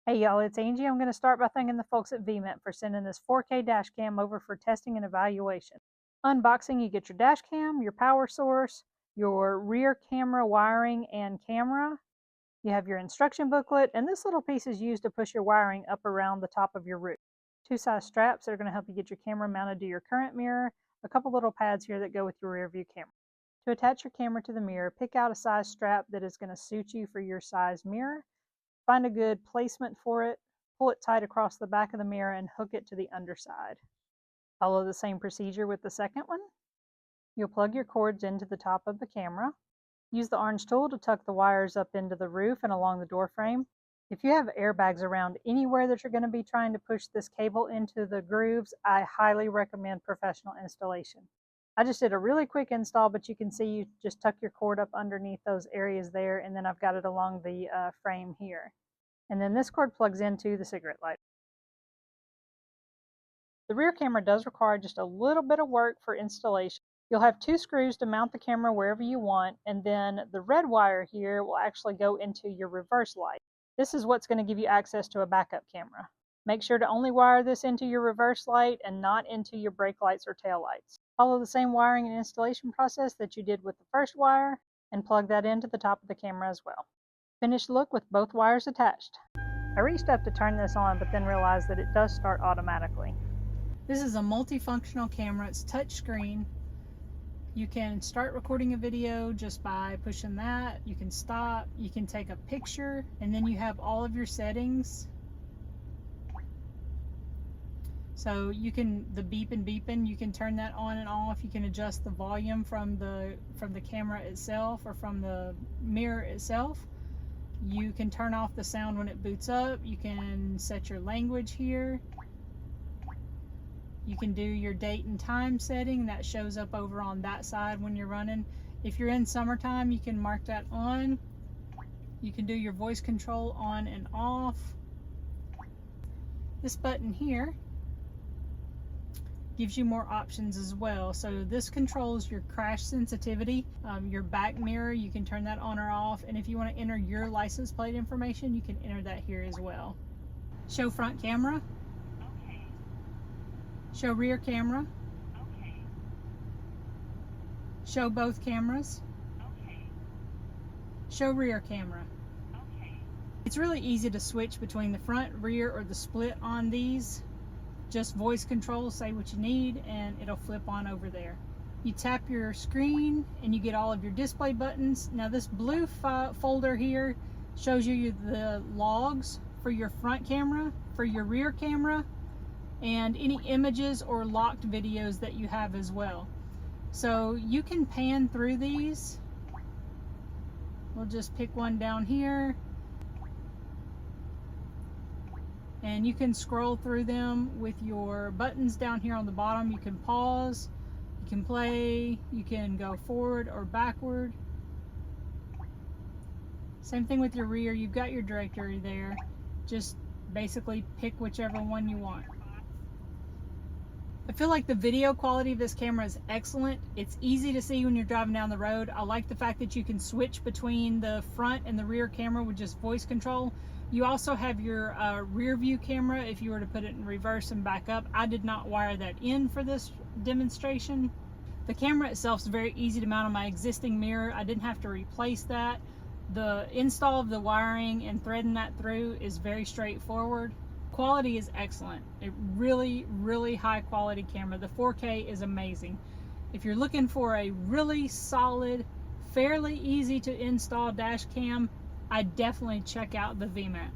Hey y'all, it's Angie. I'm going to start by thanking the folks at Veement for sending this 4K dash cam over for testing and evaluation. Unboxing, you get your dash cam, your power source, your rear camera wiring and camera. You have your instruction booklet, and this little piece is used to push your wiring up around the top of your roof. Two size straps that are going to help you get your camera mounted to your current mirror, a couple little pads here that go with your rear view camera. To attach your camera to the mirror, pick out a size strap that is going to suit you for your size mirror. Find a good placement for it, pull it tight across the back of the mirror, and hook it to the underside. Follow the same procedure with the second one. You'll plug your cords into the top of the camera. Use the orange tool to tuck the wires up into the roof and along the door frame. If you have airbags around anywhere that you're going to be trying to push this cable into the grooves, I highly recommend professional installation. I just did a really quick install, but you can see you just tuck your cord up underneath those areas there, and then I've got it along the frame here. And then this cord plugs into the cigarette lighter. The rear camera does require just a little bit of work for installation. You'll have two screws to mount the camera wherever you want, and then the red wire here will actually go into your reverse light. This is what's going to give you access to a backup camera. Make sure to only wire this into your reverse light and not into your brake lights or tail lights. Follow the same wiring and installation process that you did with the first wire and plug that into the top of the camera as well. Finished look with both wires attached. I reached up to turn this on, but then realized that it does start automatically. This is a multifunctional camera. It's touchscreen. You can start recording a video just by pushing that. You can stop, you can take a picture, and then you have all of your settings. So you can, the beeping, you can turn that on and off. You can adjust the volume from the camera itself or from the mirror itself. You can turn off the sound when it boots up. You can set your language here. You can do your date and time setting. That shows up over on that side when you're running. If you're in summertime, you can mark that on. You can do your voice control on and off. This button here gives you more options as well. So this controls your crash sensitivity, your back mirror, you can turn that on or off, and if you want to enter your license plate information, you can enter that here as well. Show front camera. Okay. Show rear camera. Okay. Show both cameras. Okay. Show rear camera. Okay. It's really easy to switch between the front, rear, or the split on these. Just voice control, say what you need, and it'll flip on over there. You tap your screen and you get all of your display buttons. Now this blue folder here shows you the logs for your front camera, for your rear camera, and any images or locked videos that you have as well. So you can pan through these. We'll just pick one down here. And you can scroll through them with your buttons down here on the bottom. You can pause, you can play, you can go forward or backward. Same thing with your rear. You've got your directory there. Just basically pick whichever one you want. I feel like the video quality of this camera is excellent. It's easy to see when you're driving down the road. I like the fact that you can switch between the front and the rear camera with just voice control. You also have your rear view camera if you were to put it in reverse and back up. I did not wire that in for this demonstration. The camera itself is very easy to mount on my existing mirror. I didn't have to replace that. The install of the wiring and threading that through is very straightforward. Quality is excellent. A really high quality camera. The 4K is amazing. If you're looking for a really solid, fairly easy to install dash cam, I definitely check out the Veement.